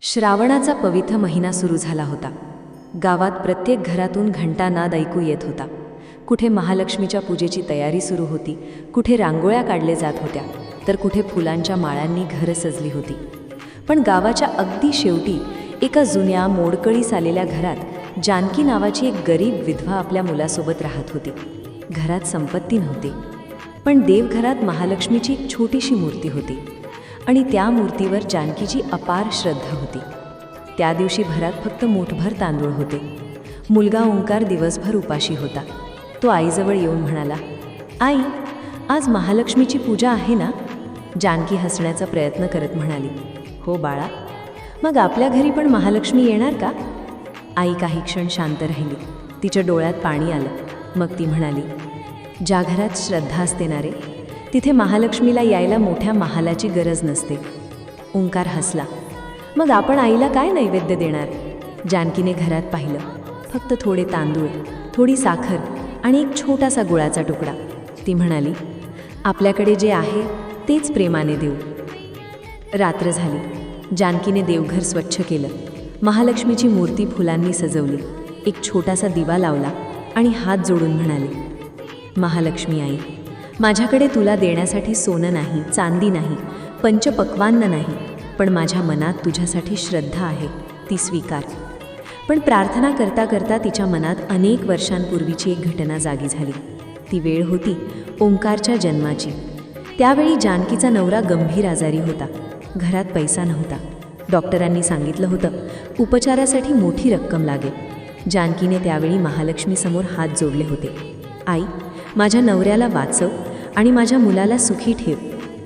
श्रावणाचा पवित्र महिना सुरू झाला होता. गावात प्रत्येक घरातून घंटानाद ऐकू येत होता. कुठे महालक्ष्मीच्या पूजेची तयारी सुरू होती, कुठे रांगोळ्या काढले जात होत्या, तर कुठे फुलांच्या माळांनी घरं सजली होती. पण गावाच्या अगदी शेवटी एका जुन्या मोडकळीस आलेल्या घरात जानकी नावाची एक गरीब विधवा आपल्या मुलासोबत राहत होती. घरात संपत्ती नव्हती, पण देवघरात महालक्ष्मीची एक छोटीशी मूर्ती होती आणि त्या मूर्तीवर जानकीची अपार श्रद्धा होती. त्या दिवशी घरात फक्त मूठभर तांदूळ होते. मुलगा ओंकार दिवसभर उपाशी होता. तो आईजवळ येऊन म्हणाला, आई, आज महालक्ष्मीची पूजा आहे ना? जानकी हसण्याचा प्रयत्न करत म्हणाली, हो बाळा. मग आपल्या घरी पण महालक्ष्मी येणार का? आई काही क्षण शांत राहिली. तिच्या डोळ्यात पाणी आलं. मग ती म्हणाली, ज्या घरात श्रद्धा असते ना रे, तिथे महालक्ष्मीला यायला मोठ्या महालाची गरज नसते. ओंकार हसला. मग आपण आईला काय नैवेद्य देणार? जानकीने घरात पाहिलं. फक्त थोडे तांदूळ, थोडी साखर आणि एक छोटासा गुळाचा तुकडा. ती म्हणाली, आपल्याकडे जे आहे तेच प्रेमाने देऊ. रात्र झाली. जानकीने देवघर स्वच्छ केलं. महालक्ष्मीची मूर्ती फुलांनी सजवली. एक छोटासा दिवा लावला आणि हात जोडून म्हणाली, महालक्ष्मी आई, माझ्याकडे तुला देण्यासाठी सोनं नाही, चांदी नाही, पंचपक्वान्न नाही, पण माझ्या मनात तुझ्यासाठी श्रद्धा आहे, ती स्वीकार. पण प्रार्थना करता करता तिच्या मनात अनेक वर्षांपूर्वीची एक घटना जागी झाली. ती वेळ होती ओंकारच्या जन्माची. त्यावेळी जानकीचा नवरा गंभीर आजारी होता. घरात पैसा नव्हता. डॉक्टरांनी सांगितलं होतं, उपचारासाठी मोठी रक्कम लागेल. जानकीने त्यावेळी महालक्ष्मीसमोर हात जोडले होते. आई, माझ्या नवऱ्याला वाचव आणि माझ्या मुलाला सुखी ठेव.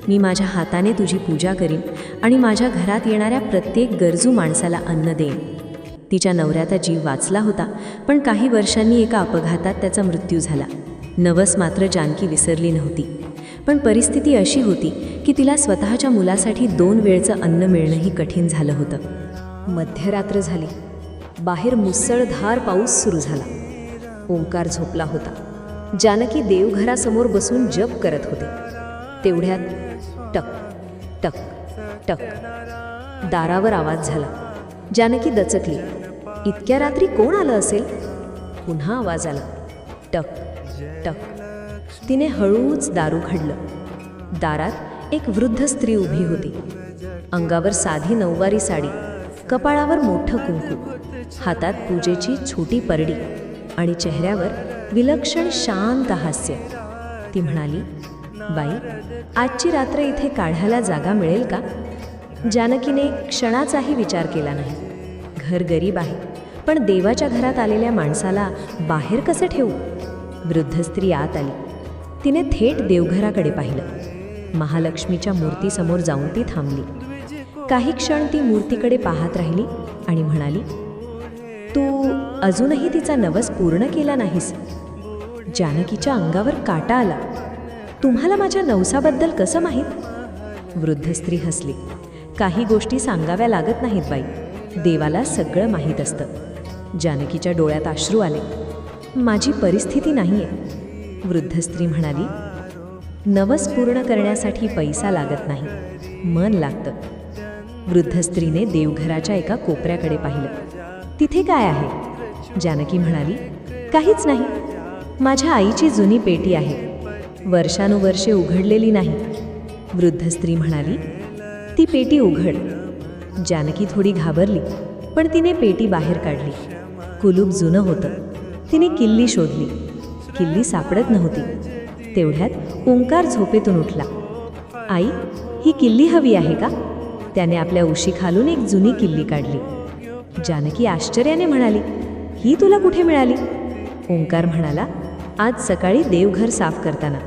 मी माझ्या हाताने तुझी पूजा करीन आणि माझ्या घरात येणाऱ्या प्रत्येक गरजू माणसाला अन्न देईन. तिच्या नवऱ्याचा जीव वाचला होता, पण काही वर्षांनी एका अपघातात त्याचा मृत्यू झाला. नवस मात्र जानकी विसरली नव्हती. पण परिस्थिती अशी होती की तिला स्वतःच्या मुलासाठी 2 वेळचं अन्न मिळणंही कठीण झालं होतं. मध्यरात्र झाली. बाहेर मुसळधार पाऊस सुरू झाला. ओंकार झोपला होता. जानकी देवघरासमोर बसून जप करत होते. तेवढ्यात टक टक टक दारावर आवाज झाला. जानकी दचकली. इतक्या रात्री कोण आलं असेल? पुन्हा आवाज आला. टक टक. तिने हळूच दार उघडलं. दारात एक वृद्ध स्त्री उभी होती. अंगावर साधी नऊवारी साडी, कपाळावर मोठं कुंकू, हातात पूजेची छोटी परडी आणि चेहऱ्यावर विलक्षण शांत हास्य. ती म्हणाली, बाई, आजची रात्र इथे काढायला जागा मिळेल का? जानकीने क्षणाचाही विचार केला नाही. घर गरीब आहे, पण देवाच्या घरात आलेल्या माणसाला बाहेर कसं ठेवू? वृद्ध स्त्री आत आली. तिने थेट देवघराकडे पाहिलं. महालक्ष्मीच्या मूर्तीसमोर जाऊन ती थांबली. काही क्षण ती मूर्तीकडे पाहत राहिली आणि म्हणाली, तू अजूनही तिचा नवस पूर्ण केला नाहीस. जानकीच्या अंगावर काटा आला. तुम्हाला माझ्या नवसाबद्दल कसं माहीत? वृद्ध स्त्री हसली. काही गोष्टी सांगाव्या लागत नाहीत बाई, देवाला सगळं माहीत असतं. जानकीच्या डोळ्यात अश्रू आले. माझी परिस्थिती नाहीये. वृद्ध स्त्री म्हणाली, नवस पूर्ण करण्यासाठी पैसा लागत नाही, मन लागतं. वृद्ध स्त्रीने देवघराच्या एका कोपऱ्याकडे पाहिलं. तिथे काय आहे? जानकी म्हणाली, काहीच नाही. माझ्या आईची जुनी पेटी आहे, वर्षानुवर्षे उघडलेली नाही. वृद्ध स्त्री म्हणाली, ती पेटी उघड. जानकी थोडी घाबरली, पण तिने पेटी बाहेर काढली. कुलूप जुनं होतं. तिने किल्ली शोधली. किल्ली सापडत नव्हती. तेवढ्यात ओंकार झोपेतून उठला. आई, ही किल्ली हवी आहे का? त्याने आपल्या उशीखालून एक जुनी किल्ली काढली. जानकी आश्चर्याने म्हणाली, ही तुला कुठे मिळाली? ओंकार म्हणाला, आज सकाळी देवघर साफ करताना.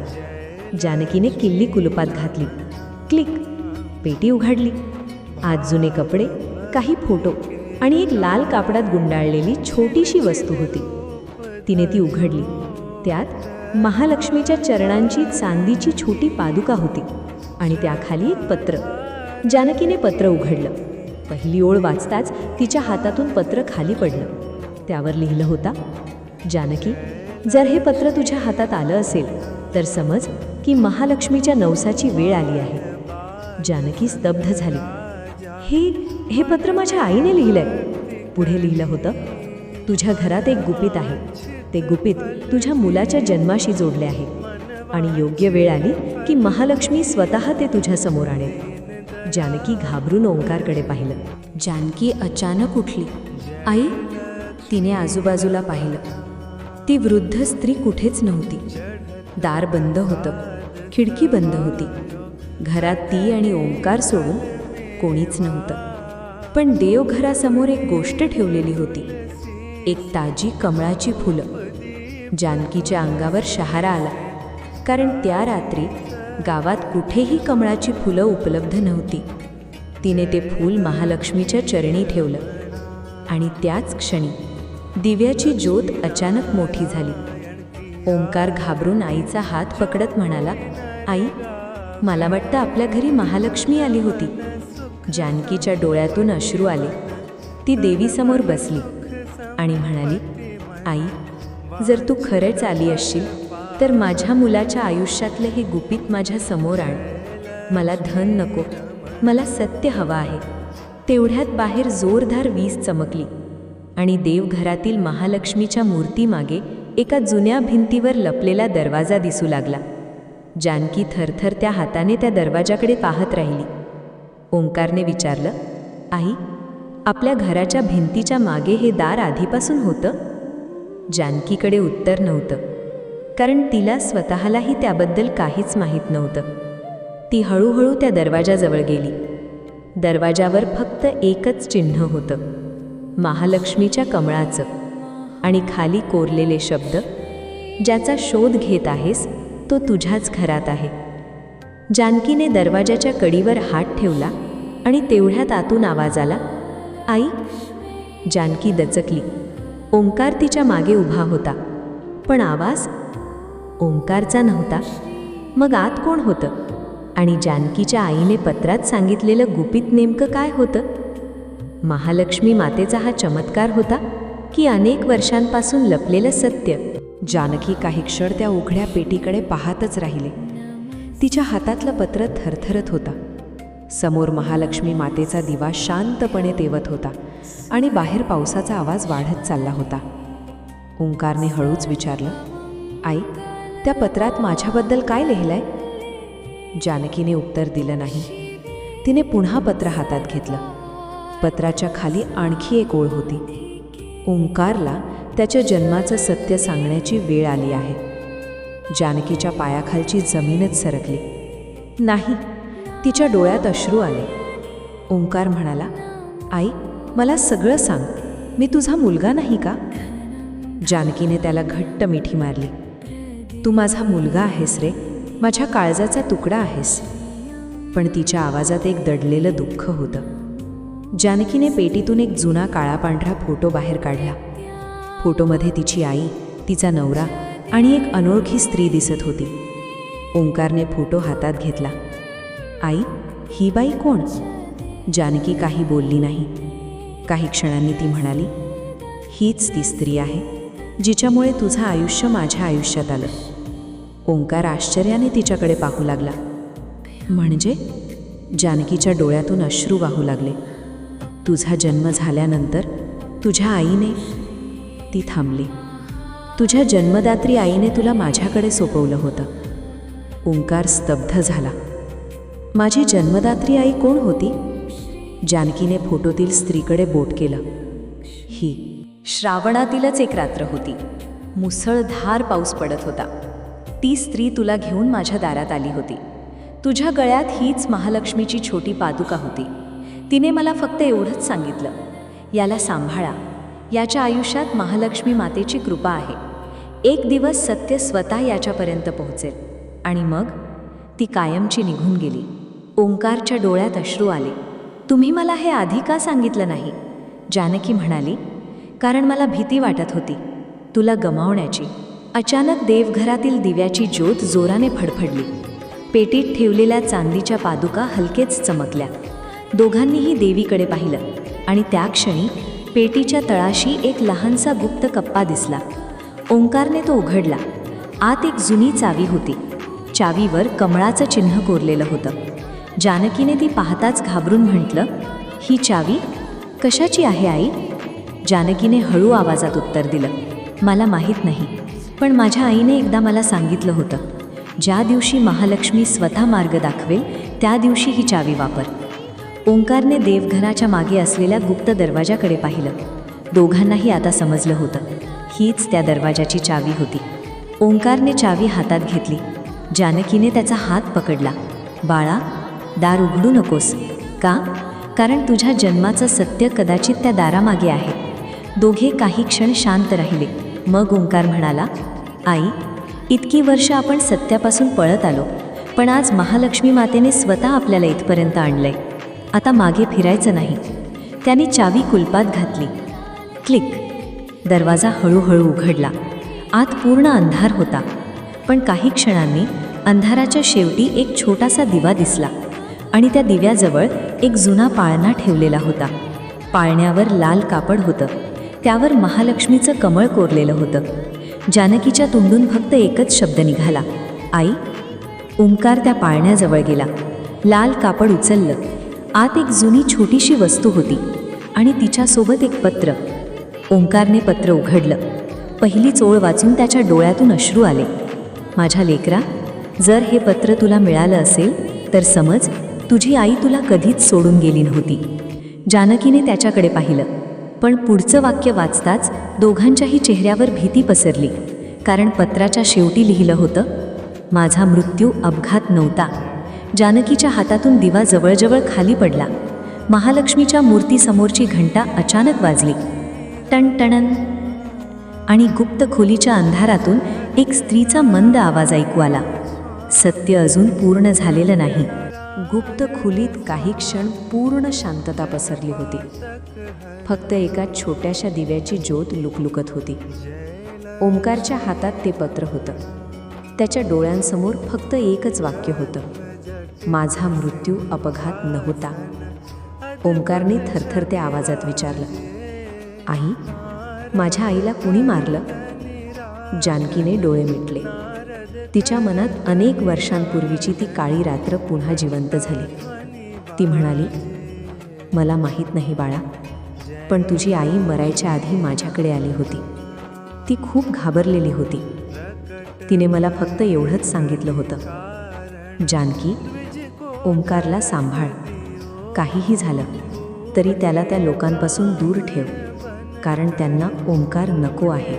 जानकीने किल्ली कुलुपात घातली. क्लिक. पेटी उघडली. आज जुने कपडे, काही फोटो आणि एक लाल कापडात गुंडाळलेली छोटीशी वस्तू होती. तिने ती उघडली. त्यात महालक्ष्मीच्या चरणांची चांदीची छोटी पादुका होती आणि त्याखाली एक पत्र. जानकीने पत्र उघडलं. पहिली ओळ वाचताच तिच्या हातातून पत्र खाली पडलं. त्यावर लिहिलं होतं, जानकी, जर हे पत्र तुझ्या हातात आलं असेल तर समज की महालक्ष्मीच्या नवसाची वेळ आली आहे. जानकी स्तब्ध झाली. हे हे पत्र माझ्या आईने लिहिलंय. पुढे लिहिलं होतं, तुझ्या घरात एक गुपित आहे. ते गुपित तुझ्या मुलाच्या जन्माशी जोडले आहे आणि योग्य वेळ आली की महालक्ष्मी स्वतः ते तुझ्या समोर आणेल. जानकी घाबरून ओंकारकडे पाहिलं. जानकी अचानक उठली. आई. तिने आजूबाजूला पाहिलं. ती वृद्ध स्त्री कुठेच नव्हती. दार बंद होतं, खिडकी बंद होती. घरात ती आणि ओंकार सोडून कोणीच नव्हतं. पण देवघरासमोर एक गोष्ट ठेवलेली होती, एक ताजी कमळाची फुलं. जानकीच्या अंगावर शहारा आला, कारण त्या रात्री गावात कुठेही कमळाची फुलं उपलब्ध नव्हती. तिने ते फूल महालक्ष्मीच्या चरणी ठेवलं आणि त्याच क्षणी दिव्याची ज्योत अचानक मोठी झाली. ओंकार घाबरून आईचा हात पकडत म्हणाला, आई, मला वाटतं आपल्या घरी महालक्ष्मी आली होती. जानकीच्या डोळ्यातून अश्रू आले. ती देवीसमोर बसली आणि म्हणाली, आई, जर तू खरंच आली असशील तर माझ्या मुलाच्या आयुष्यातलं हे गुपित माझ्या समोर आण. मला धन नको, मला सत्य हवं आहे. तेवढ्यात बाहेर जोरदार वीज चमकली आणि देवघरातील महालक्ष्मीच्या मूर्तीमागे एका जुन्या भिंतीवर लपलेला दरवाजा दिसू लागला. जानकी थरथरत्या हाताने त्या दरवाजाकडे पाहत राहिली. ओंकारने विचारलं, आई, आपल्या घराच्या भिंतीच्या मागे हे दार आधीपासून होतं? जानकीकडे उत्तर नव्हतं, कारण तिला स्वतःलाही त्याबद्दल काहीच माहीत नव्हतं. ती हळूहळू त्या दरवाजाजवळ गेली. दरवाजावर फक्त एकच चिन्ह होतं, महालक्ष्मीच्या कमळाचं, आणि खाली कोरलेले शब्द, ज्याचा शोध घेत आहेस तो तुझ्याच घरात आहे. जानकीने दरवाजाच्या कडीवर हात ठेवला आणि तेवढ्यात आतून आवाज आला, आई. जानकी दचकली. ओंकार तिच्या मागे उभा होता, पण आवाज ओंकारचा नव्हता. मग आत कोण होतं? आणि जानकीच्या आईने पत्रात सांगितलेलं गुपित नेमकं काय होतं? महालक्ष्मी मातेचा हा चमत्कार होता की अनेक वर्षांपासून लपलेलं सत्य? जानकी काही क्षण त्या उघड्या पेटीकडे पाहतच राहिले. तिच्या हातातलं पत्र थरथरत होता. समोर महालक्ष्मी मातेचा दिवा शांतपणे तेवत होता आणि बाहेर पावसाचा आवाज वाढत चालला होता. ओंकारने हळूच विचारलं, आई, त्या पत्रात माझ्याबद्दल काय लिहिलंय? जानकीने उत्तर दिलं नाही. तिने पुन्हा पत्र हातात घेतलं. पत्राच्या खाली आणखी एक ओळ होती, ओंकारला त्याच्या जन्माचं सत्य सांगण्याची वेळ आली आहे. जानकीच्या पायाखालची जमीनच सरकली. नाही, तिच्या डोळ्यात अश्रू आले. ओंकार म्हणाला, आई, मला सगळं सांग. मी तुझा मुलगा नाही का? जानकीने त्याला घट्ट मिठी मारली. तू माझा मुलगा आहेस रे, माझ्या काळजाचा तुकडा आहेस. पण तिच्या आवाजात एक दडलेलं दुःख होतं. जानकीने पेटीतून एक जुना काळा पांढरा फोटो बाहेर काढला. फोटोमध्ये तिची आई, तिचा नवरा आणि एक अनोळखी स्त्री दिसत होती. ओंकारने फोटो हातात घेतला. आई, ही बाई कोण? जानकी काही बोलली नाही. काही क्षणांनी ती म्हणाली, हीच ती स्त्री आहे जिच्यामुळे तुझं आयुष्य माझ्या आयुष्यात आलं. ओंकार आश्चर्याने तिच्याकडे पाहू लागला. म्हणजे? जानकीच्या डोळ्यातून अश्रू वाहू लागले. तुझा जन्म झाल्यानंतर तुझ्या आईने, ती थांबली. तुझ्या जन्मदात्री आईने तुला माझ्याकडे सोपवलं होतं. ओंकार स्तब्ध झाला. माझी जन्मदात्री आई कोण होती? जानकीने फोटोतील स्त्रीकडे बोट केलं. ही श्रावणातीलच एक रात्र होती. मुसळधार पाऊस पडत होता. ती स्त्री तुला घेऊन माझ्या दारात आली होती. तुझ्या गळ्यात हीच महालक्ष्मीची छोटी पादुका होती. तिने मला फक्त एवढंच सांगितलं, याला सांभाळा, याच्या आयुष्यात महालक्ष्मी मातेची कृपा आहे. एक दिवस सत्य स्वतः याच्यापर्यंत पोहोचेल. आणि मग ती कायमची निघून गेली. ओंकारच्या डोळ्यात अश्रू आले. तुम्ही मला हे आधी का सांगितलं नाही? जानकी म्हणाली, कारण मला भीती वाटत होती तुला गमावण्याची. अचानक देवघरातील दिव्याची ज्योत जोराने फडफडली. पेटीत ठेवलेल्या चांदीच्या पादुका हलकेच चमकल्या. दोघांनीही देवीकडे पाहिलं आणि त्या क्षणी पेटीच्या तळाशी एक लहानसा गुप्त कप्पा दिसला. ओंकारने तो उघडला. आत एक जुनी चावी होती. चावीवर कमळाचं चिन्ह कोरलेलं होतं. जानकीने ती पाहताच घाबरून म्हटलं, ही चावी कशाची आहे आई? जानकीने हळू आवाजात उत्तर दिलं, मला माहीत नाही, पण माझ्या आईने एकदा मला सांगितलं होतं, ज्या दिवशी महालक्ष्मी स्वतः मार्ग दाखवेल त्या दिवशी ही चावी वापर. ओंकारने देवघराच्या मागे असलेल्या गुप्त दरवाजाकडे पाहिलं. दोघांनाही आता समजलं होतं, हीच त्या दरवाजाची चावी होती. ओंकारने चावी हातात घेतली. जानकीने त्याचा हात पकडला. बाळा, दार उघडू नकोस. का? कारण तुझ्या जन्माचं सत्य कदाचित त्या दारामागे आहे. दोघे काही क्षण शांत राहिले. मग ओंकार म्हणाला, आई, इतकी वर्ष आपण सत्यापासून पळत आलो, पण आज महालक्ष्मी मातेने स्वतः आपल्याला इथपर्यंत आणलंय. आता मागे फिरायचं नाही. त्याने चावी कुलपात घातली. क्लिक. दरवाजा हळूहळू उघडला. आत पूर्ण अंधार होता, पण काही क्षणांनी अंधाराच्या शेवटी एक छोटासा दिवा दिसला आणि त्या दिव्याजवळ एक जुना पाळणा ठेवलेला होता. पाळण्यावर लाल कापड होतं. त्यावर महालक्ष्मीचं कमळ कोरलेलं होतं. जानकीच्या तोंडून फक्त एकच शब्द निघाला, आई. ओंकार त्या पाळण्याजवळ गेला. लाल कापड उचललं. आत एक जुनी छोटीशी वस्तू होती आणि तिच्यासोबत एक पत्र. ओंकारने पत्र उघडलं. पहिलीच ओळ वाचून त्याच्या डोळ्यातून अश्रू आले. माझ्या लेकरा, जर हे पत्र तुला मिळालं असेल तर समज तुझी आई तुला कधीच सोडून गेली नव्हती. जानकीने त्याच्याकडे पाहिलं, पण पुढचं वाक्य वाचताच दोघांच्याही चेहऱ्यावर भीती पसरली. कारण पत्राच्या शेवटी लिहिलं होतं, माझा मृत्यू अपघात नव्हता. जानकीच्या हातातून दिवा जवळजवळ खाली पडला. महालक्ष्मीच्या मूर्तीसमोरची घंटा अचानक वाजली. टणटणन. आणि गुप्त खोलीच्या अंधारातून एक स्त्रीचा मंद आवाज ऐकू आला, सत्य अजून पूर्ण झालेलं नाही. गुप्त खोलीत काही क्षण पूर्ण शांतता पसरली होती. फक्त एका छोट्याशा दिव्याची ज्योत लुकलुकत होती. ओंकारच्या हातात ते पत्र होतं. त्याच्या डोळ्यांसमोर फक्त एकच वाक्य होतं, माझा मृत्यू अपघात नव्हता. ओंकारने थरथरत्या आवाजात विचारलं, आई, माझ्या आईला कुणी मारलं? जानकीने डोळे मिटले. तिच्या मनात अनेक वर्षांपूर्वीची ती काळी रात्र पुन्हा जिवंत झाली. ती म्हणाली, मला माहीत नाही बाळा, पण तुझी आई मरायच्या आधी माझ्याकडे आली होती. ती खूप घाबरलेली होती. तिने मला फक्त एवढंच सांगितलं होतं, जानकी, ओंकारला सांभाळ. काहीही झालं तरी त्याला त्या लोकांपासून दूर ठेव, कारण त्यांना ओंकार नको आहे.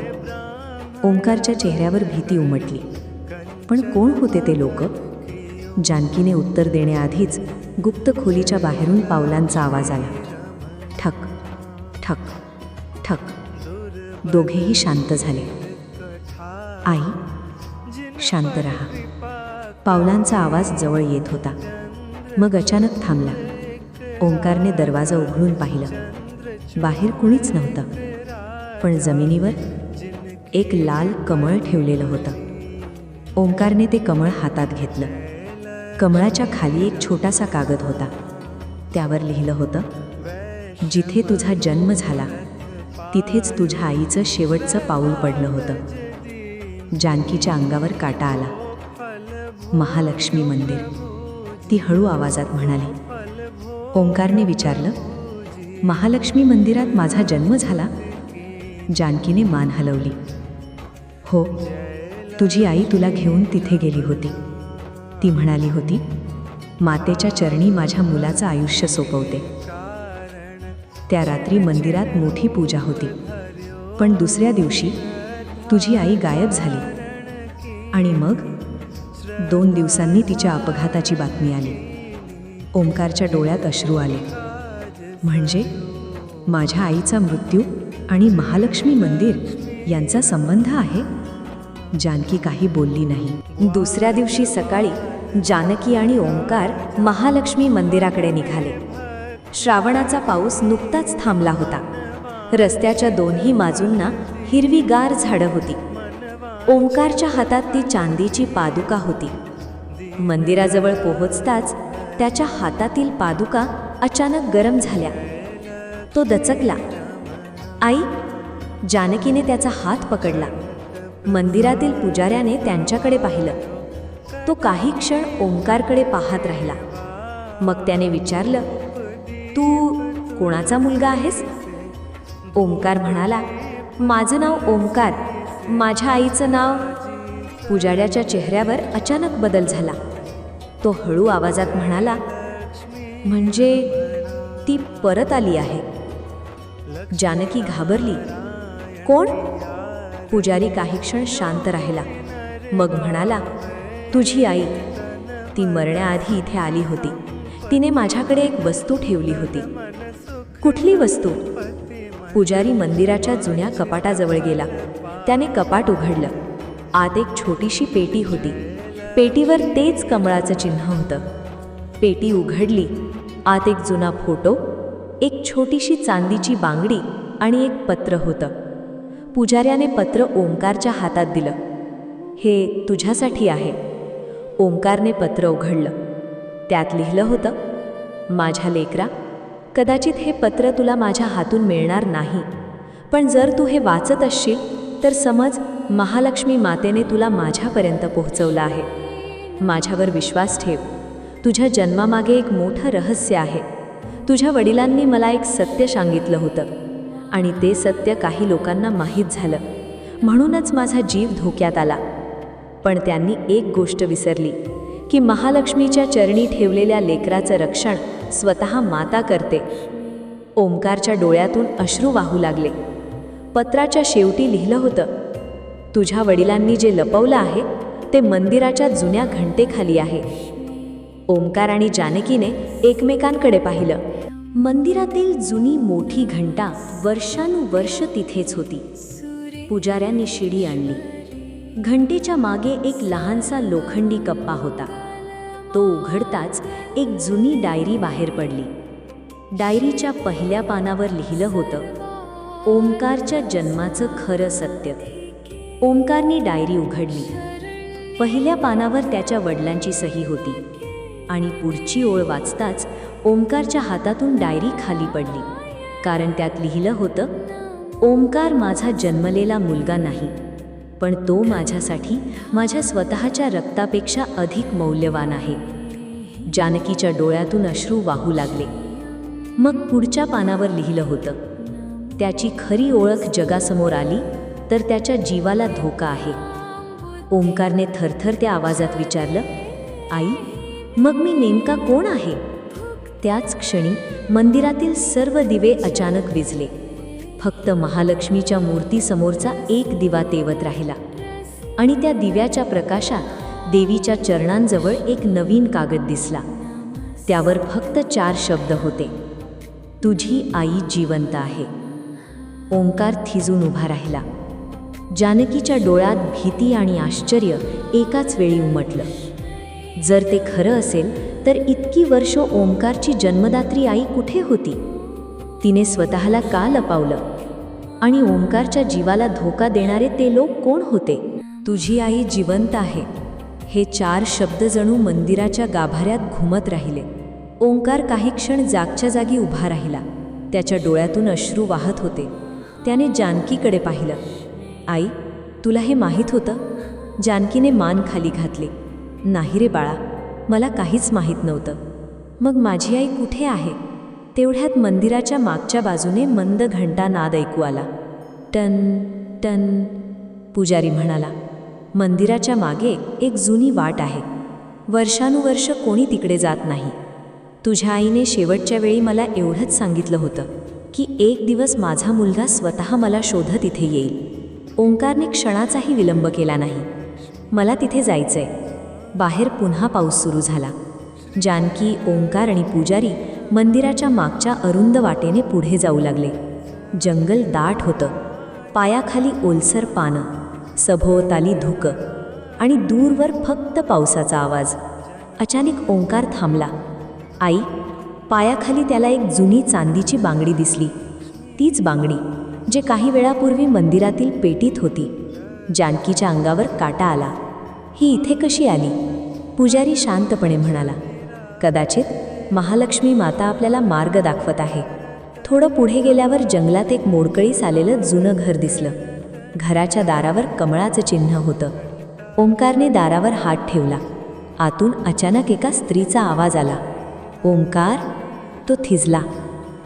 ओंकारच्या चेहऱ्यावर भीती उमटली. पण कोण होते ते लोक? जानकीने उत्तर देण्याआधीच गुप्त खोलीच्या बाहेरून पावलांचा आवाज आला. ठक ठक ठक. दोघेही शांत झाले. आई, शांत रहा. पावलांचा आवाज जवळ येत होता. मग अचानक थांबला. ओंकारने दरवाजा उघडून पाहिलं. बाहेर कुणीच नव्हतं, पण जमिनीवर एक लाल कमळ ठेवलेलं होतं. ओंकारने ते कमळ हातात घेतलं. कमळाच्या खाली एक छोटासा कागद होता. त्यावर लिहिलं होतं, जिथे तुझा जन्म झाला तिथेच तुझ्या आईचं शेवटचं पाऊल पडलं होतं. जानकीच्या अंगावर काटा आला. महालक्ष्मी मंदिर, ती हळू आवाजात म्हणाली. ओंकारने विचारलं, महालक्ष्मी मंदिरात माझा जन्म झाला? जानकीने मान हलवली. हो, तुझी आई तुला घेऊन तिथे गेली होती. ती म्हणाली होती, मातेच्या चरणी माझ्या मुलाचं आयुष्य सोपवते. त्या रात्री मंदिरात मोठी पूजा होती. पण दुसऱ्या दिवशी तुझी आई गायब झाली आणि मग 2 दिवसांनी तिच्या अपघाताची बातमी आली. ओंकारच्या डोळ्यात अश्रू आले. म्हणजे माझ्या आईचा मृत्यू आणि महालक्ष्मी मंदिर यांचा संबंध आहे? जानकी काही बोलली नाही. दुसऱ्या दिवशी सकाळी जानकी आणि ओंकार महालक्ष्मी मंदिराकडे निघाले. श्रावणाचा पाऊस नुकताच थांबला होता. रस्त्याच्या दोन्ही बाजूंना हिरवीगार झाडं होती. ओंकारच्या हातात ती चांदीची पादुका होती. मंदिराजवळ पोहोचताच त्याच्या हातातील पादुका अचानक गरम झाल्या. तो दचकला. आई, जानकीने त्याचा हात पकडला. मंदिरातील पुजाऱ्याने त्यांच्याकडे पाहिलं. तो काही क्षण ओंकारकडे पाहत राहिला. मग त्याने विचारलं, कोणाचा मुलगा आहेस? ओंकार म्हणाला, माझं नाव ओंकार, माझ्या आईचं नाव. पुजाऱ्याच्या चेहऱ्यावर अचानक बदल झाला. तो हळू आवाजात म्हणाला, म्हणजे ती परत आली आहे. जानकी घाबरली. कोण? पुजारी काही क्षण शांत राहिला, मग म्हणाला, तुझी आई. ती मरण्याआधी इथे आली होती. तिने माझ्याकडे एक वस्तू ठेवली होती. कुठली वस्तू? पुजारी मंदिराच्या जुन्या कपाटाजवळ गेला. त्याने कपाट उघडलं. आत एक छोटीशी पेटी होती. पेटीवर तेच कमळाचं चिन्ह होतं. पेटी उघडली. आत एक जुना फोटो, एक छोटीशी चांदीची बांगडी आणि एक पत्र होतं. पुजाऱ्याने पत्र ओंकारच्या हातात दिलं. हे तुझ्यासाठी आहे. ओंकारने पत्र उघडलं. त्यात लिहिलं होतं, माझ्या लेकरा, कदाचित हे पत्र तुला माझ्या हातून मिळणार नाही, पण जर तू हे वाचत असशील तर समज महालक्ष्मी मातेने तुला माझ्यापर्यंत पोहोचवलं आहे. माझ्यावर विश्वास ठेव. तुझ्या जन्मामागे एक मोठं रहस्य आहे. तुझ्या वडिलांनी मला एक सत्य सांगितलं होतं आणि ते सत्य काही लोकांना माहीत झालं, म्हणूनच माझा जीव धोक्यात आला. पण त्यांनी एक गोष्ट विसरली की महालक्ष्मीच्या चरणी ठेवलेल्या लेकराचं रक्षण स्वतः माता करते. ओंकारच्या डोळ्यातून अश्रू वाहू लागले. पत्राच्या शेवटी लिहिलं होतं, तुझ्या वडिलांनी जे लपवलं आहे ते मंदिराच्या जुन्या घंटेखाली आहे. ओंकार आणि जानकीने एकमेकांकडे पाहिलं. मंदिरातील जुनी मोठी घंटा वर्षानुवर्ष तिथेच होती. पुजाऱ्यांनी शिडी आणली. घंटेच्या मागे एक लहानसा लोखंडी कप्पा होता. तो उघडताच एक जुनी डायरी बाहेर पडली. डायरीच्या पहिल्या पानावर लिहिलं होतं, ओंकारच्या जन्माचं खरं सत्य. ओंकारने डायरी उघडली. पहिल्या पानावर त्याच्या वडिलांची सही होती आणि पुढची ओळ वाचताच ओंकारच्या हातातून डायरी खाली पडली. कारण त्यात लिहिलं होतं, ओंकार माझा जन्मलेला मुलगा नाही, पण तो माझ्यासाठी माझ्या स्वतःच्या रक्तापेक्षा अधिक मौल्यवान आहे. जानकीच्या डोळ्यातून अश्रू वाहू लागले. मग पुढच्या पानावर लिहिलं होतं, त्याची खरी ओळख जगासमोर आली तर त्याच्या जीवाला धोका आहे. ओंकारने थरथरत्या आवाजात विचारलं, आई, मग मी नेमका कोण आहे? त्याच क्षणी मंदिरातील सर्व दिवे अचानक विझले. फक्त महालक्ष्मीच्या मूर्तीसमोरचा एक दिवा तेवत राहिला आणि त्या दिव्याच्या प्रकाशात देवीच्या चरणांजवळ एक नवीन कागद दिसला. त्यावर फक्त 4 शब्द होते, तुझी आई जिवंत आहे. ओंकार थिजून उभा राहिला. जानकीच्या डोळ्यात भीती आणि आश्चर्य एकाच वेळी उमटलं. जर ते खरं असेल तर इतकी वर्ष ओंकारची जन्मदात्री आई कुठे होती? तिने स्वतःला का लपवलं? आणि ओंकारच्या जीवाला धोका देणारे ते लोक कोण होते? तुझी आई जिवंत आहे, हे 4 शब्द जणू मंदिराच्या गाभाऱ्यात घुमत राहिले. ओंकार काही क्षण जागच्या जागी उभा राहिला. त्याच्या डोळ्यातून अश्रू वाहत होते. त्याने जानकीकडे पाहिलं. आई, तुला हे माहीत होतं? जानकीने मान खाली घातली. नाही रे बाळा, मला काहीच माहीत नव्हतं. मग माझी आई कुठे आहे? तेवढ्यात मंदिराच्या मागच्या बाजूने मंद घंटा नाद ऐकू आला. टन टन. पुजारी म्हणाला, मंदिराच्या मागे एक जुनी वाट आहे. वर्षानुवर्ष कोणी तिकडे जात नाही. तुझ्या आईने शेवटच्या वेळी मला एवढंच सांगितलं होतं की एक दिवस माझा मुलगा स्वतः मला शोधत इथे येईल. ओंकारने क्षणाचाही विलंब केला नाही. मला तिथे जायचंय. बाहेर पुन्हा पाऊस सुरू झाला. जानकी, ओंकार आणि पुजारी मंदिराच्या मागच्या अरुंद वाटेने पुढे जाऊ लागले. जंगल दाट होतं. पायाखाली ओलसर पानं, सभोवताली धुकं आणि दूरवर फक्त पावसाचा आवाज. अचानक ओंकार थांबला. आई, पायाखाली त्याला एक जुनी चांदीची बांगडी दिसली. तीच बांगडी जे काही वेळापूर्वी मंदिरातील पेटीत होती. जानकीच्या अंगावर काटा आला. ही इथे कशी आली? पुजारी शांतपणे म्हणाला, कदाचित महालक्ष्मी माता आपल्याला मार्ग दाखवत आहे. थोडं पुढे गेल्यावर जंगलात एक मोडकळीस आलेलं जुनं घर दिसलं. घराच्या दारावर कमळाचं चिन्ह होतं. ओंकारने दारावर हात ठेवला. आतून अचानक एका स्त्रीचा आवाज आला. ओंकार. तो थिजला.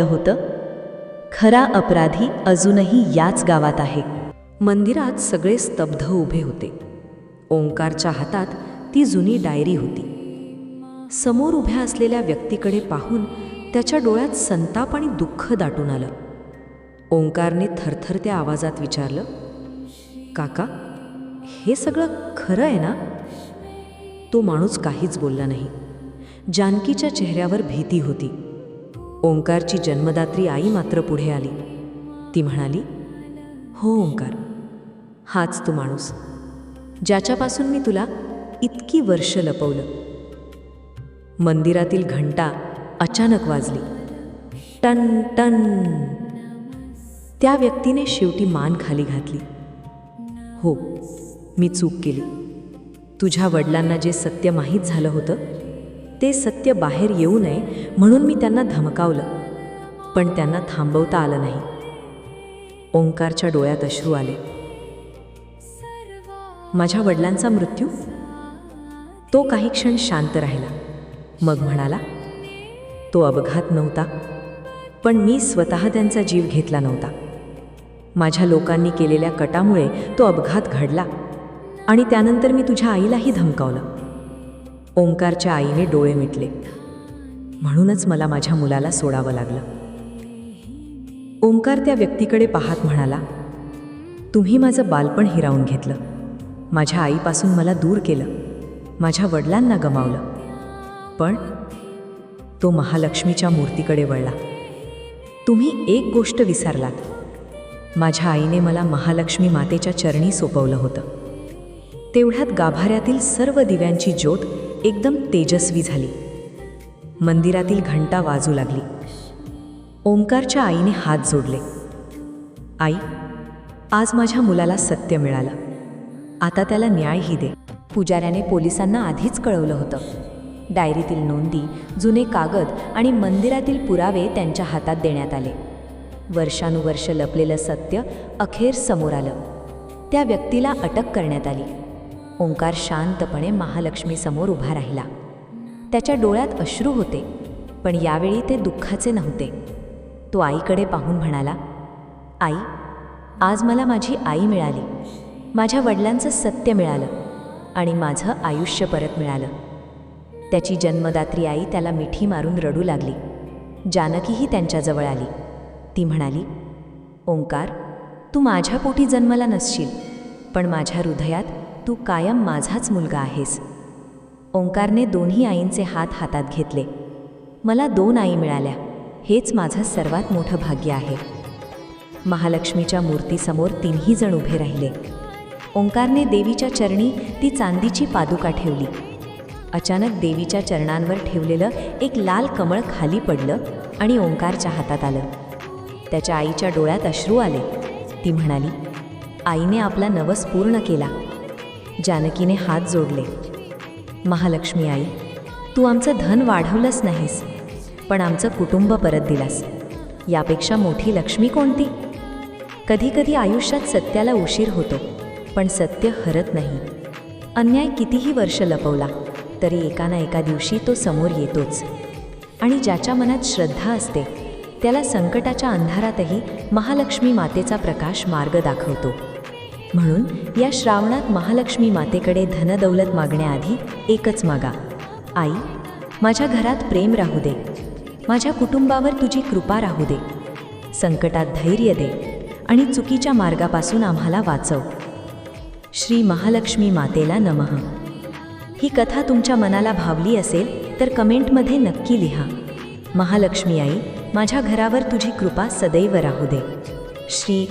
पाहिलं होतं? खरा अपराधी अजूनही याच गावात आहे. मंदिरात सगळे स्तब्ध उभे होते. ओंकारच्या हातात ती जुनी डायरी होती. समोर उभ्या असलेल्या व्यक्तीकडे पाहून त्याच्या डोळ्यात संताप आणि दुःख दाटून आलं. ओंकारने थरथरत्या आवाजात विचारलं, काका, हे सगळं खरं आहे ना? तो माणूस काहीच बोलला नाही. जानकीच्या चेहऱ्यावर भीती होती. ओंकारची जन्मदात्री आई मात्र पुढे आली. ती म्हणाली, हो ओंकार, हाच तो माणूस ज्याच्यापासून मी तुला इतकी वर्ष लपवलं. मंदिरातील घंटा अचानक वाजली. टन टन. त्या व्यक्तीने शेवटी मान खाली घातली. हो, मी चूक केली. तुझ्या वडिलांना जे सत्य माहीत झालं होतं ते सत्य बाहेर येऊ नये म्हणून मी त्यांना धमकावलं, पण त्यांना थांबवता आलं नाही. ओंकारच्या डोळ्यात अश्रू आले. माझ्या वडिलांचा मृत्यू? तो काही क्षण शांत राहिला. मग म्हणाला, तो अपघात नव्हता, पण मी स्वतः त्यांचा जीव घेतला नव्हता. माझ्या लोकांनी केलेल्या कटामुळे तो अपघात घडला आणि त्यानंतर मी तुझ्या आईलाही धमकावलं. ओंकारच्या आईने डोळे मिटले. म्हणूनच मला माझ्या मुलाला सोडावं लागलं. ओंकार त्या व्यक्तीकडे पाहत म्हणाला, तुम्ही माझं बालपण हिरावून घेतलं, माझ्या आईपासून मला दूर केलं, माझ्या वडिलांना गमावलं. पण तो महालक्ष्मीच्या मूर्तीकडे वळला. तुम्ही एक गोष्ट विसरलात. माझ्या आईने मला महालक्ष्मी मातेच्या चरणी सोपवलं होतं. तेवढ्यात गाभाऱ्यातील सर्व दिव्यांची ज्योत एकदम तेजस्वी झाली. मंदिरातील घंटा वाजू लागली. ओंकारच्या आईने हात जोडले. आई, आज माझ्या मुलाला सत्य मिळालं. आता त्याला न्यायही दे. पुजाऱ्याने पोलिसांना आधीच कळवलं होतं. डायरीतील नोंदी, जुने कागद आणि मंदिरातील पुरावे त्यांच्या हातात देण्यात आले. वर्षानुवर्ष लपलेलं सत्य अखेर समोर आलं. त्या व्यक्तीला अटक करण्यात आली. ओंकार शांतपणे महालक्ष्मीसमोर उभा राहिला. त्याच्या डोळ्यात अश्रू होते, पण यावेळी ते दुःखाचे नव्हते. तो आईकडे पाहून म्हणाला, आई, आज मला माझी आई मिळाली. माझ्या वडिलांचं सत्य मिळालं आणि माझं आयुष्य परत मिळालं. त्याची जन्मदात्री आई त्याला मिठी मारून रडू लागली. जानकीही त्यांच्याजवळ आली. ती म्हणाली, ओंकार, तू माझ्या पोटी जन्माला नसशील, पण माझ्या हृदयात तू कायम माझाच मुलगा आहेस. ओंकारने दोन्ही आईंचे हात हातात घेतले. मला 2 आई मिळाल्या, हेच माझं सर्वात मोठं भाग्य आहे. महालक्ष्मीच्या मूर्तीसमोर तिन्ही जण उभे राहिले. ओंकारने देवीच्या चरणी ती चांदीची पादुका ठेवली. अचानक देवीच्या चरणांवर ठेवलेलं एक लाल कमळ खाली पडलं आणि ओंकारच्या हातात आलं. त्याच्या आईच्या डोळ्यात अश्रू आले. ती म्हणाली, आईने आपला नवस पूर्ण केला. जानकीने हात जोडले. महालक्ष्मी आई, तू आमचं धन वाढवलंच नाहीस, पण आमचं कुटुंब परत दिलास. यापेक्षा मोठी लक्ष्मी कोणती? कधीकधी आयुष्यात सत्याला उशीर होतो, पण सत्य हरत नाही. अन्याय कितीही वर्ष लपवला तरी एका ना एका दिवशी तो समोर येतोच. आणि ज्याच्या मनात श्रद्धा असते त्याला संकटाच्या अंधारातही महालक्ष्मी मातेचा प्रकाश मार्ग दाखवतो. म्हणून या श्रावणात महालक्ष्मी मातेकडे धनदौलत मागण्याआधी एकच मागा, आई, माझ्या घरात प्रेम राहू दे. माझ्या कुटुंबावर तुझी कृपा राहू दे. संकटात धैर्य दे आणि चुकीच्या मार्गापासून आम्हाला वाचव. श्री महालक्ष्मी मातेला नमः. ही कथा तुमच्या मनाला भावली असेल तर कमेंटमध्ये नक्की लिहा. महालक्ष्मी आई, माझ्या घरावर तुझी कृपा सदैव राहू दे. श्री